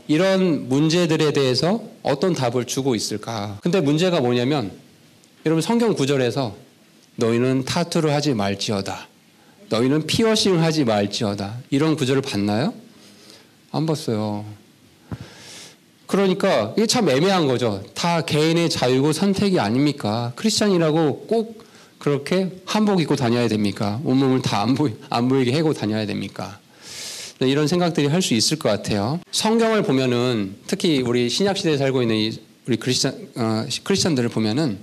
이런 문제들에 대해서 어떤 답을 주고 있을까? 근데 문제가 뭐냐면 여러분 성경 구절에서 너희는 타투를 하지 말지어다. 너희는 피어싱 하지 말지어다. 이런 구절을 봤나요? 안 봤어요. 그러니까 이게 참 애매한 거죠. 다 개인의 자유고 선택이 아닙니까? 크리스찬이라고 꼭 그렇게 한복 입고 다녀야 됩니까? 온몸을 다 안 보이게 해고 다녀야 됩니까? 이런 생각들이 할 수 있을 것 같아요. 성경을 보면은 특히 우리 신약 시대에 살고 있는 우리 크리스찬들을 보면은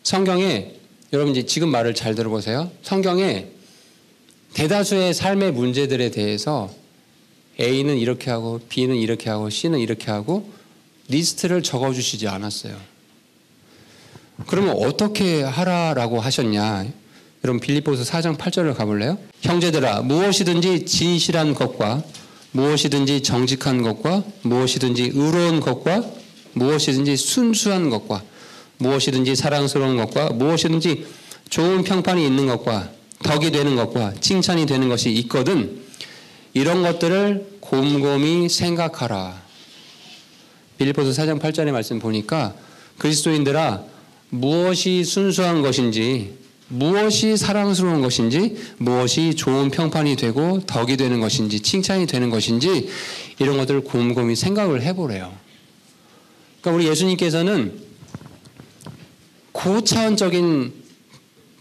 성경에 여러분 이제 지금 말을 잘 들어보세요. 성경에 대다수의 삶의 문제들에 대해서 A는 이렇게 하고 B는 이렇게 하고 C는 이렇게 하고 리스트를 적어주시지 않았어요. 그러면 어떻게 하라라고 하셨냐? 여러분 빌립보서 4장 8절을 가볼래요? 형제들아 무엇이든지 진실한 것과 무엇이든지 정직한 것과 무엇이든지 의로운 것과 무엇이든지 순수한 것과 무엇이든지 사랑스러운 것과 무엇이든지 좋은 평판이 있는 것과 덕이 되는 것과 칭찬이 되는 것이 있거든 이런 것들을 곰곰이 생각하라. 빌립보서 4장 8절의 말씀 보니까 그리스도인들아 무엇이 순수한 것인지 무엇이 사랑스러운 것인지 무엇이 좋은 평판이 되고 덕이 되는 것인지 칭찬이 되는 것인지 이런 것들을 곰곰이 생각을 해보래요. 그러니까 우리 예수님께서는 고차원적인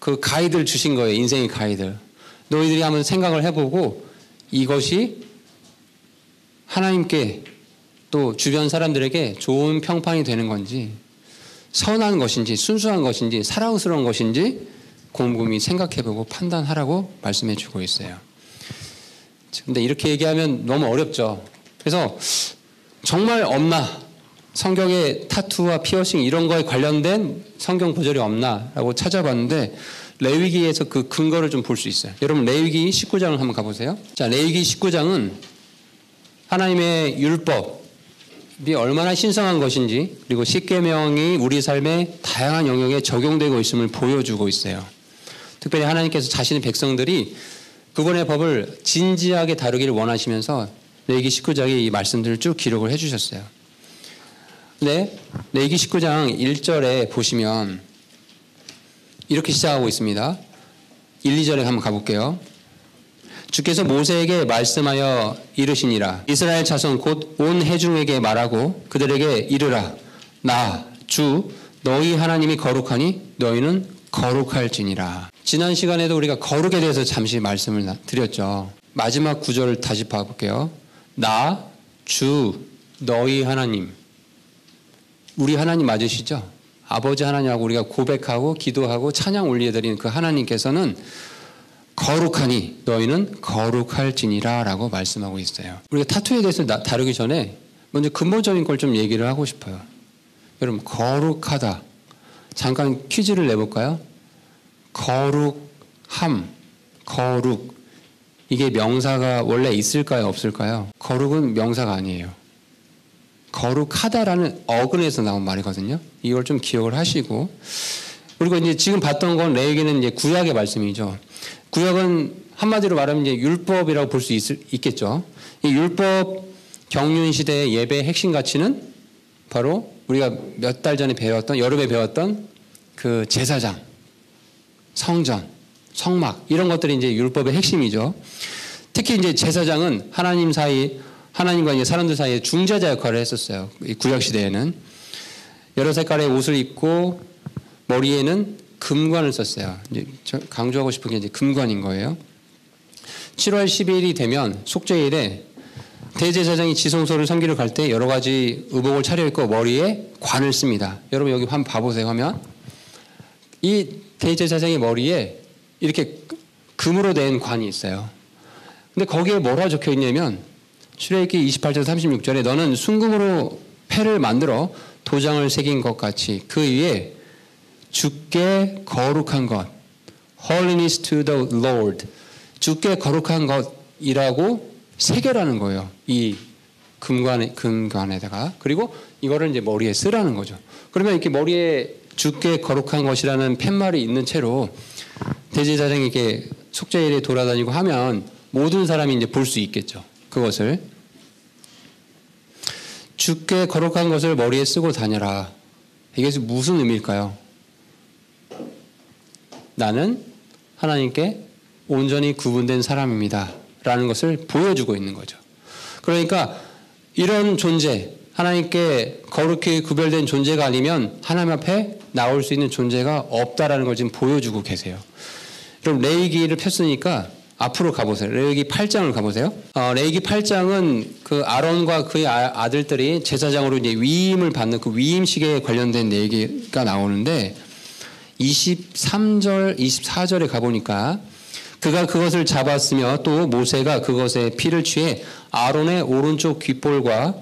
그 가이드를 주신 거예요. 인생의 가이드. 너희들이 한번 생각을 해보고 이것이 하나님께 또 주변 사람들에게 좋은 평판이 되는 건지 선한 것인지 순수한 것인지 사랑스러운 것인지 곰곰이 생각해보고 판단하라고 말씀해 주고 있어요. 근데 이렇게 얘기하면 너무 어렵죠. 그래서 정말 없나? 성경에 타투와 피어싱 이런 거에 관련된 성경 구절이 없나? 라고 찾아봤는데 레위기에서 그 근거를 좀 볼 수 있어요. 여러분 레위기 19장을 한번 가보세요. 자, 레위기 19장은 하나님의 율법이 얼마나 신성한 것인지 그리고 십계명이 우리 삶의 다양한 영역에 적용되고 있음을 보여주고 있어요. 특별히 하나님께서 자신의 백성들이 그분의 법을 진지하게 다루기를 원하시면서 레위기 19장에 이 말씀들을 쭉 기록을 해주셨어요. 네, 레위기 19장 1절에 보시면 이렇게 시작하고 있습니다. 1, 2절에 한번 가볼게요. 주께서 모세에게 말씀하여 이르시니라. 이스라엘 자손 곧 온 회중에게 말하고 그들에게 이르라. 나 주 너희 하나님이 거룩하니 너희는 거룩할지니라. 지난 시간에도 우리가 거룩에 대해서 잠시 말씀을 드렸죠. 마지막 구절을 다시 봐볼게요. 나 주 너희 하나님. 우리 하나님 맞으시죠? 아버지 하나님하고 우리가 고백하고 기도하고 찬양 올려드리는 그 하나님께서는 거룩하니 너희는 거룩할지니라 라고 말씀하고 있어요. 우리가 타투에 대해서 다루기 전에 먼저 근본적인 걸 좀 얘기를 하고 싶어요. 여러분 거룩하다. 잠깐 퀴즈를 내볼까요? 거룩함, 거룩 이게 명사가 원래 있을까요? 없을까요? 거룩은 명사가 아니에요. 거룩하다라는 어근에서 나온 말이거든요. 이걸 좀 기억을 하시고 그리고 이제 지금 봤던 건 레위기는 이제 구약의 말씀이죠. 구약은 한마디로 말하면 이제 율법이라고 볼 수 있겠죠. 이 율법 경륜 시대의 예배의 핵심 가치는 바로 우리가 몇 달 전에 배웠던 여름에 배웠던 그 제사장, 성전, 성막 이런 것들이 이제 율법의 핵심이죠. 특히 이제 제사장은 하나님과 이제 사람들 사이에 중재자 역할을 했었어요. 이 구약 시대에는 여러 색깔의 옷을 입고 머리에는 금관을 썼어요. 이제 강조하고 싶은 게 이제 금관인 거예요. 7월 10일이 되면 속죄일에 대제사장이 지성소를 섬기러 갈 때 여러 가지 의복을 차려입고 머리에 관을 씁니다. 여러분 여기 한번 봐보세요. 화면. 이 대제사장의 머리에 이렇게 금으로 된 관이 있어요. 근데 거기에 뭐라 적혀 있냐면 출애굽기 28절 36절에 너는 순금으로 패를 만들어 도장을 새긴 것 같이 그 위에 주께 거룩한 것 Holiness to the Lord 주께 거룩한 것이라고 새겨라는 거예요. 이 금관에다가 그리고 이거를 이제 머리에 쓰라는 거죠. 그러면 이렇게 머리에 주께 거룩한 것이라는 팻말이 있는 채로 대제사장이 이렇게 속죄일에 돌아다니고 하면 모든 사람이 이제 볼 수 있겠죠. 그것을. 주께 거룩한 것을 머리에 쓰고 다녀라. 이게 무슨 의미일까요? 나는 하나님께 온전히 구분된 사람입니다. 라는 것을 보여주고 있는 거죠. 그러니까 이런 존재, 하나님께 거룩히 구별된 존재가 아니면 하나님 앞에 나올 수 있는 존재가 없다라는 걸 지금 보여주고 계세요. 그럼 레위기를 폈으니까 앞으로 가보세요. 레위기 8장을 가보세요. 레위기 8장은 그 아론과 그의 아들들이 제사장으로 이제 위임을 받는 그 위임식에 관련된 얘기가 나오는데 23절, 24절에 가보니까 그가 그것을 잡았으며 또 모세가 그것에 피를 취해 아론의 오른쪽 귓볼과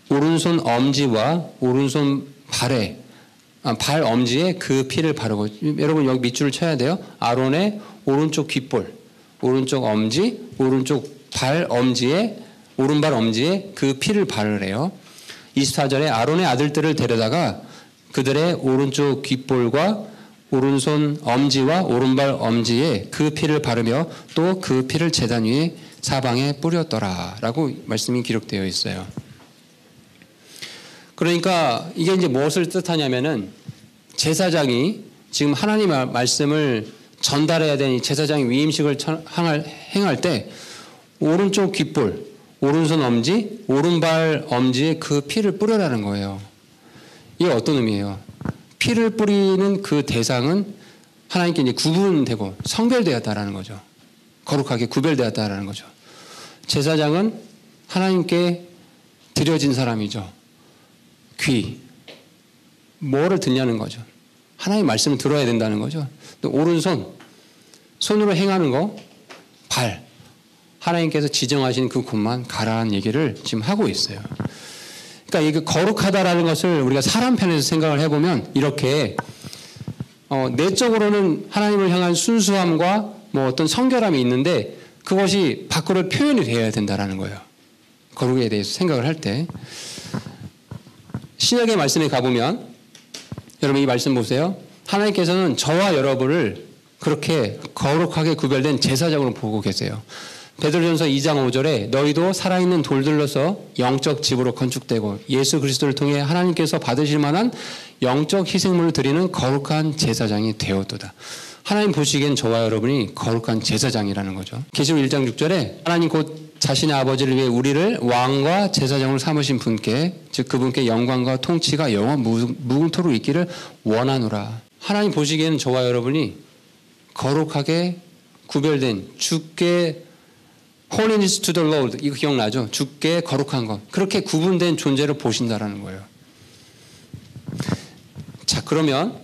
오른손 엄지와 오른손 발 엄지에 그 피를 바르고, 여러분 여기 밑줄을 쳐야 돼요. 아론의 오른쪽 귓볼, 오른쪽 엄지, 오른쪽 발 엄지에, 오른발 엄지에 그 피를 바르래요. 24절에 아론의 아들들을 데려다가 그들의 오른쪽 귓볼과 오른손 엄지와 오른발 엄지에 그 피를 바르며 또 그 피를 제단 위에 사방에 뿌렸더라 라고 말씀이 기록되어 있어요. 그러니까 이게 이제 무엇을 뜻하냐면은 제사장이 지금 하나님의 말씀을 전달해야 되는 제사장이 위임식을 행할 때 오른쪽 귓볼, 오른손 엄지, 오른발 엄지에 그 피를 뿌려라는 거예요. 이게 어떤 의미예요? 피를 뿌리는 그 대상은 하나님께 이제 구분되고 성별되었다라는 거죠. 거룩하게 구별되었다라는 거죠. 제사장은 하나님께 드려진 사람이죠. 귀, 뭐를 듣냐는 거죠. 하나님의 말씀을 들어야 된다는 거죠. 또 오른손, 손으로 행하는 거, 발, 하나님께서 지정하신 그 곳만 가라는 얘기를 지금 하고 있어요. 그러니까 이게 거룩하다라는 것을 우리가 사람 편에서 생각을 해보면 이렇게 내적으로는 하나님을 향한 순수함과 뭐 어떤 성결함이 있는데 그것이 밖으로 표현이 되어야 된다라는 거예요. 거룩에 대해서 생각을 할 때. 신약의 말씀에 가보면 여러분 이 말씀 보세요. 하나님께서는 저와 여러분을 그렇게 거룩하게 구별된 제사장으로 보고 계세요. 베드로전서 2장 5절에 너희도 살아있는 돌들로서 영적 집으로 건축되고 예수 그리스도를 통해 하나님께서 받으실 만한 영적 희생물을 드리는 거룩한 제사장이 되었도다. 하나님 보시기엔 저와 여러분이 거룩한 제사장이라는 거죠. 계시록 1장 6절에 하나님 곧 자신의 아버지를 위해 우리를 왕과 제사장으로 삼으신 분께 즉 그분께 영광과 통치가 영원 무궁토록 있기를 원하노라. 하나님 보시기에는 저와 여러분이 거룩하게 구별된 주께 Holiness to the Lord, 이거 기억나죠? 주께 거룩한 것, 그렇게 구분된 존재를 보신다라는 거예요. 자, 그러면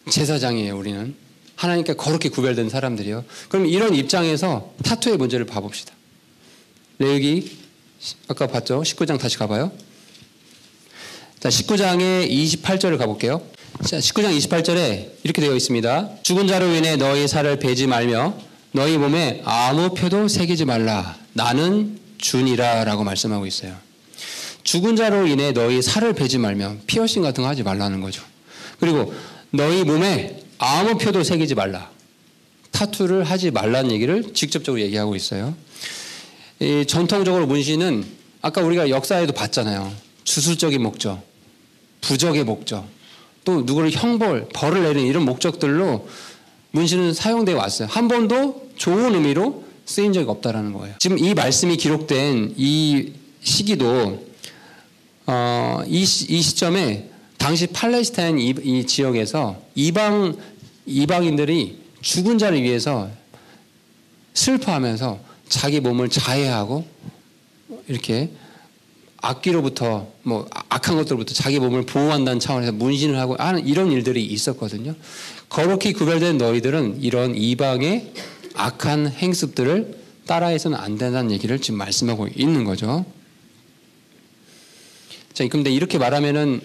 제사장이에요. 우리는 하나님께 거룩히 구별된 사람들이요. 그럼 이런 입장에서 타투의 문제를 봐봅시다. 레위기 아까 봤죠? 19장 다시 가봐요. 자, 19장의 28절을 가볼게요. 자, 19장 28절에 이렇게 되어 있습니다. 죽은 자로 인해 너희 살을 베지 말며 너희 몸에 아무 표도 새기지 말라. 나는 주니라 라고 말씀하고 있어요. 죽은 자로 인해 너희 살을 베지 말며 피어싱 같은 거 하지 말라는 거죠. 그리고 너희 몸에 아무 표도 새기지 말라. 타투를 하지 말라는 얘기를 직접적으로 얘기하고 있어요. 이 전통적으로 문신은 아까 우리가 역사에도 봤잖아요. 주술적인 목적, 부적의 목적, 또 누구를 벌을 내리는 이런 목적들로 문신은 사용되어 왔어요. 한 번도 좋은 의미로 쓰인 적이 없다라는 거예요. 지금 이 말씀이 기록된 이 시기도 이 시점에 당시 팔레스타인 이 지역에서 이방인들이 죽은 자를 위해서 슬퍼하면서 자기 몸을 자해하고 이렇게 악기로부터 뭐 악한 것들로부터 자기 몸을 보호한다는 차원에서 문신을 하고 하는 이런 일들이 있었거든요. 거룩히 구별된 너희들은 이런 이방의 악한 행습들을 따라해서는 안 된다는 얘기를 지금 말씀하고 있는 거죠. 자, 근데 이렇게 말하면은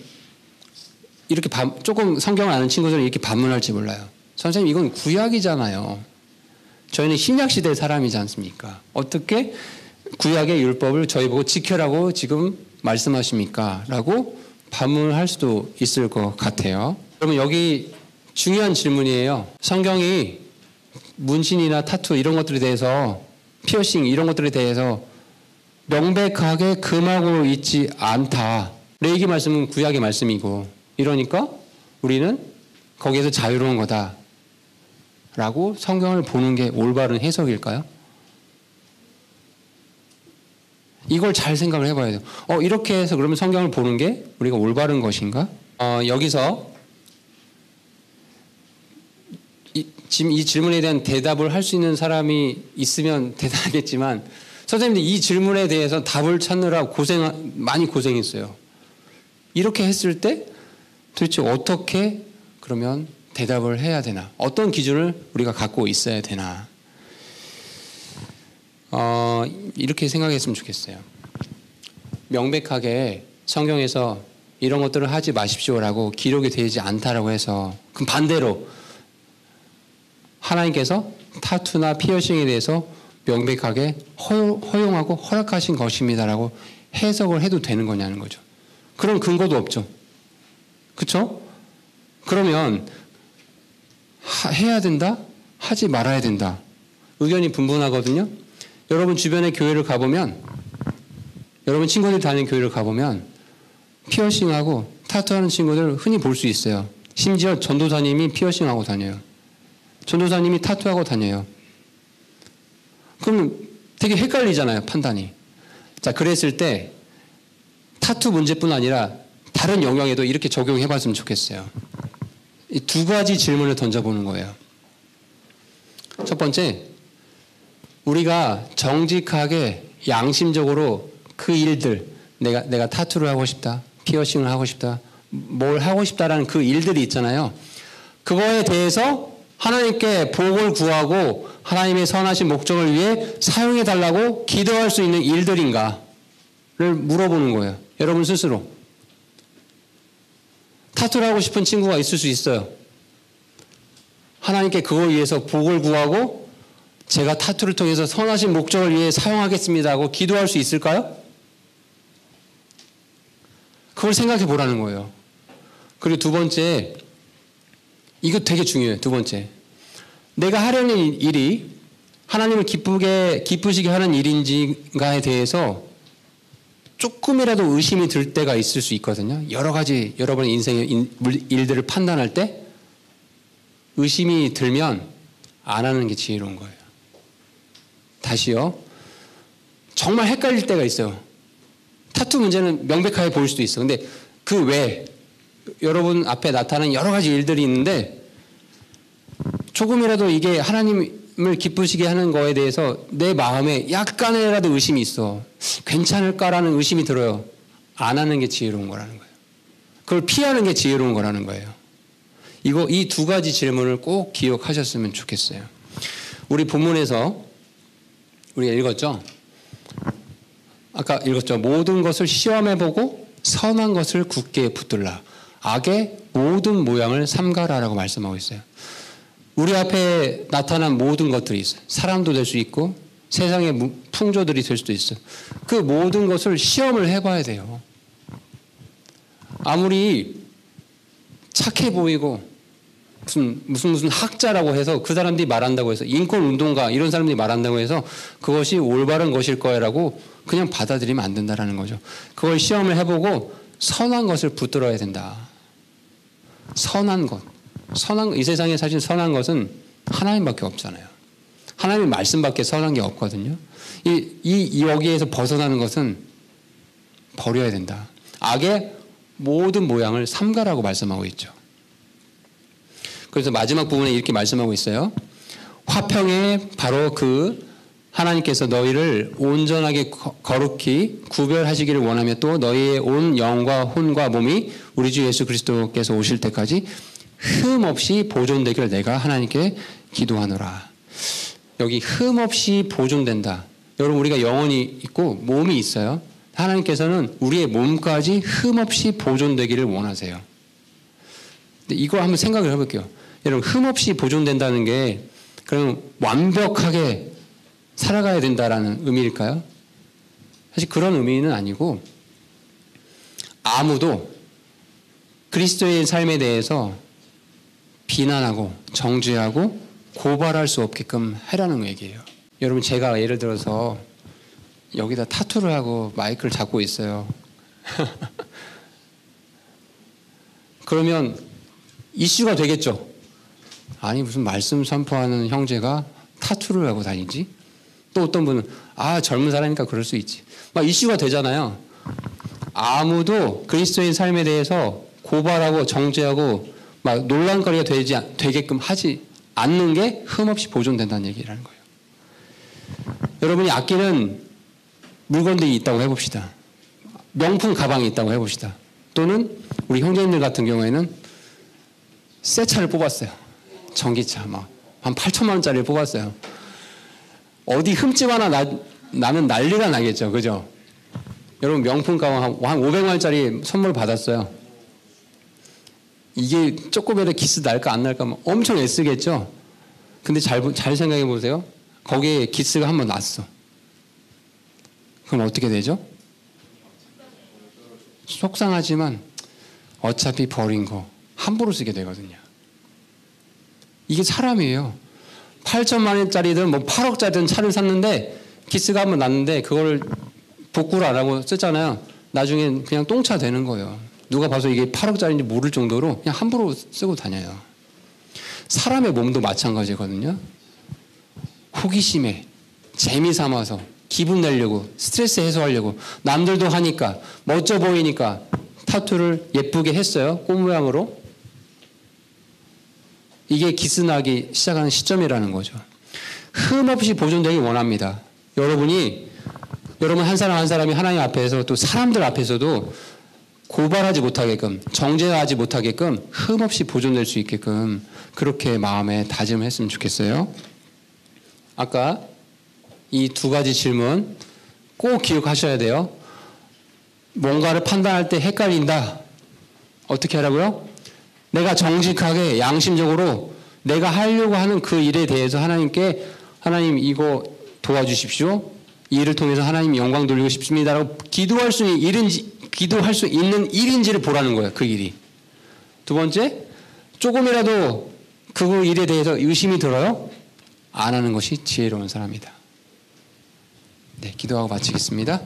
이렇게 조금 성경을 아는 친구들은 이렇게 반문할지 몰라요. 선생님, 이건 구약이잖아요. 저희는 신약 시대 사람이지 않습니까? 어떻게 구약의 율법을 저희 보고 지켜라고 지금 말씀하십니까? 라고 반문할 수도 있을 것 같아요. 그러면 여기 중요한 질문이에요. 성경이 문신이나 타투 이런 것들에 대해서 피어싱 이런 것들에 대해서 명백하게 금하고 있지 않다. 레위기 말씀은 구약의 말씀이고, 이러니까 우리는 거기에서 자유로운 거다 라고 성경을 보는 게 올바른 해석일까요? 이걸 잘 생각을 해봐야 돼요. 이렇게 해서 그러면 성경을 보는 게 우리가 올바른 것인가? 여기서 지금 이 질문에 대한 대답을 할 수 있는 사람이 있으면 대단하겠지만, 선생님들 이 질문에 대해서 답을 찾느라 많이 고생했어요. 이렇게 했을 때 도대체 어떻게 그러면 대답을 해야 되나? 어떤 기준을 우리가 갖고 있어야 되나? 이렇게 생각했으면 좋겠어요. 명백하게 성경에서 이런 것들을 하지 마십시오라고 기록이 되지 않다라고 해서, 그럼 반대로 하나님께서 타투나 피어싱에 대해서 명백하게 허용하고 허락하신 것입니다라고 해석을 해도 되는 거냐는 거죠. 그런 근거도 없죠. 그렇죠? 그러면 해야 된다? 하지 말아야 된다. 의견이 분분하거든요. 여러분 주변의 교회를 가보면, 여러분 친구들이 다니는 교회를 가보면 피어싱하고 타투하는 친구들 흔히 볼 수 있어요. 심지어 전도사님이 피어싱하고 다녀요. 전도사님이 타투하고 다녀요. 그럼 되게 헷갈리잖아요, 판단이. 자, 그랬을 때 타투 문제뿐 아니라 다른 영역에도 이렇게 적용해 봤으면 좋겠어요. 이 두 가지 질문을 던져보는 거예요. 첫 번째, 우리가 정직하게 양심적으로 그 일들, 내가 타투를 하고 싶다, 피어싱을 하고 싶다, 뭘 하고 싶다라는 그 일들이 있잖아요. 그거에 대해서 하나님께 복을 구하고 하나님의 선하신 목적을 위해 사용해 달라고 기도할 수 있는 일들인가를 물어보는 거예요. 여러분 스스로. 타투를 하고 싶은 친구가 있을 수 있어요. 하나님께 그걸 위해서 복을 구하고 제가 타투를 통해서 선하신 목적을 위해 사용하겠습니다 하고 기도할 수 있을까요? 그걸 생각해 보라는 거예요. 그리고 두 번째, 이거 되게 중요해요. 두 번째, 내가 하려는 일이 하나님을 기쁘시게 하는 일인가에 대해서 조금이라도 의심이 들 때가 있을 수 있거든요. 여러 가지 여러분의 인생의 일들을 판단할 때 의심이 들면 안 하는 게 지혜로운 거예요. 다시요. 정말 헷갈릴 때가 있어요. 타투 문제는 명백하게 보일 수도 있어. 근데 그 외에 여러분 앞에 나타나는 여러 가지 일들이 있는데 조금이라도 이게 하나님을 기쁘시게 하는 거에 대해서 내 마음에 약간이라도 의심이 있어. 괜찮을까라는 의심이 들어요. 안 하는 게 지혜로운 거라는 거예요. 그걸 피하는 게 지혜로운 거라는 거예요. 이 두 가지 질문을 꼭 기억하셨으면 좋겠어요. 우리 본문에서 우리가 읽었죠? 아까 읽었죠? 모든 것을 시험해보고 선한 것을 굳게 붙들라. 악의 모든 모양을 삼가라라고 말씀하고 있어요. 우리 앞에 나타난 모든 것들이 있어요. 사람도 될 수 있고 세상의 풍조들이 될 수도 있어요. 그 모든 것을 시험을 해봐야 돼요. 아무리 착해 보이고 무슨 학자라고 해서 그 사람들이 말한다고 해서 인권운동가 이런 사람들이 말한다고 해서 그것이 올바른 것일 거라고 그냥 받아들이면 안 된다라는 거죠. 그걸 시험을 해보고 선한 것을 붙들어야 된다. 선한 것. 이 세상에 사실 선한 것은 하나님밖에 없잖아요. 하나님의 말씀밖에 선한 게 없거든요. 여기에서 벗어나는 것은 버려야 된다. 악의 모든 모양을 삼가라고 말씀하고 있죠. 그래서 마지막 부분에 이렇게 말씀하고 있어요. 화평에 바로 하나님께서 너희를 온전하게 거룩히 구별하시기를 원하며 또 너희의 온 영과 혼과 몸이 우리 주 예수 그리스도께서 오실 때까지 흠 없이 보존되기를 내가 하나님께 기도하노라. 여기 흠 없이 보존된다. 여러분 우리가 영혼이 있고 몸이 있어요. 하나님께서는 우리의 몸까지 흠 없이 보존되기를 원하세요. 근데 이거 한번 생각을 해볼게요. 여러분 흠 없이 보존된다는 게 그럼 완벽하게 살아가야 된다라는 의미일까요? 사실 그런 의미는 아니고 아무도 그리스도의 삶에 대해서 비난하고 정죄하고 고발할 수 없게끔 하라는 얘기예요. 여러분 제가 예를 들어서 여기다 타투를 하고 마이크를 잡고 있어요. 그러면 이슈가 되겠죠. 아니 무슨 말씀 선포하는 형제가 타투를 하고 다니지? 또 어떤 분은 젊은 사람이니까 그럴 수 있지. 막 이슈가 되잖아요. 아무도 그리스도인 삶에 대해서 고발하고 정죄하고 막 논란거리가 되게끔 하지 않는 게 흠없이 보존된다는 얘기라는 거예요. 여러분이 아끼는 물건들이 있다고 해봅시다. 명품 가방이 있다고 해봅시다. 또는 우리 형제님들 같은 경우에는 새 차를 뽑았어요. 전기차 막 한 8천만 원짜리를 뽑았어요. 어디 흠집 하나 나면 난리가 나겠죠. 그죠? 여러분 명품 가방 한 500만 원짜리 선물 받았어요. 이게 조금이라도 기스 날까 안 날까 엄청 애쓰겠죠. 근데 잘 생각해 보세요. 거기에 기스가 한번 났어. 그럼 어떻게 되죠? 속상하지만 어차피 버린 거 함부로 쓰게 되거든요. 이게 사람이에요. 8천만 원짜리든 8억짜리든 차를 샀는데 기스가 한번 났는데 그걸 복구를 안 하고 쓰잖아요. 나중엔 그냥 똥차 되는 거예요. 누가 봐서 이게 8억짜리인지 모를 정도로 그냥 함부로 쓰고 다녀요. 사람의 몸도 마찬가지거든요. 호기심에 재미 삼아서 기분 내려고 스트레스 해소하려고 남들도 하니까 멋져 보이니까 타투를 예쁘게 했어요. 꽃 모양으로. 이게 기스나기 시작하는 시점이라는 거죠. 흠없이 보존되기 원합니다. 여러분 한 사람 한 사람이 하나님 앞에서 또 사람들 앞에서도 고발하지 못하게끔 정죄하지 못하게끔 흠없이 보존될 수 있게끔 그렇게 마음에 다짐을 했으면 좋겠어요. 아까 이 두 가지 질문 꼭 기억하셔야 돼요. 뭔가를 판단할 때 헷갈린다. 어떻게 하라고요? 내가 정직하게 양심적으로 내가 하려고 하는 그 일에 대해서 하나님께 하나님 이거 도와주십시오. 이 일을 통해서 하나님 영광 돌리고 싶습니다라고 기도할 수 있는 일인지를 보라는 거예요. 그 일이. 두 번째, 조금이라도 그 일에 대해서 의심이 들어요? 안 하는 것이 지혜로운 사람이다. 네, 기도하고 마치겠습니다.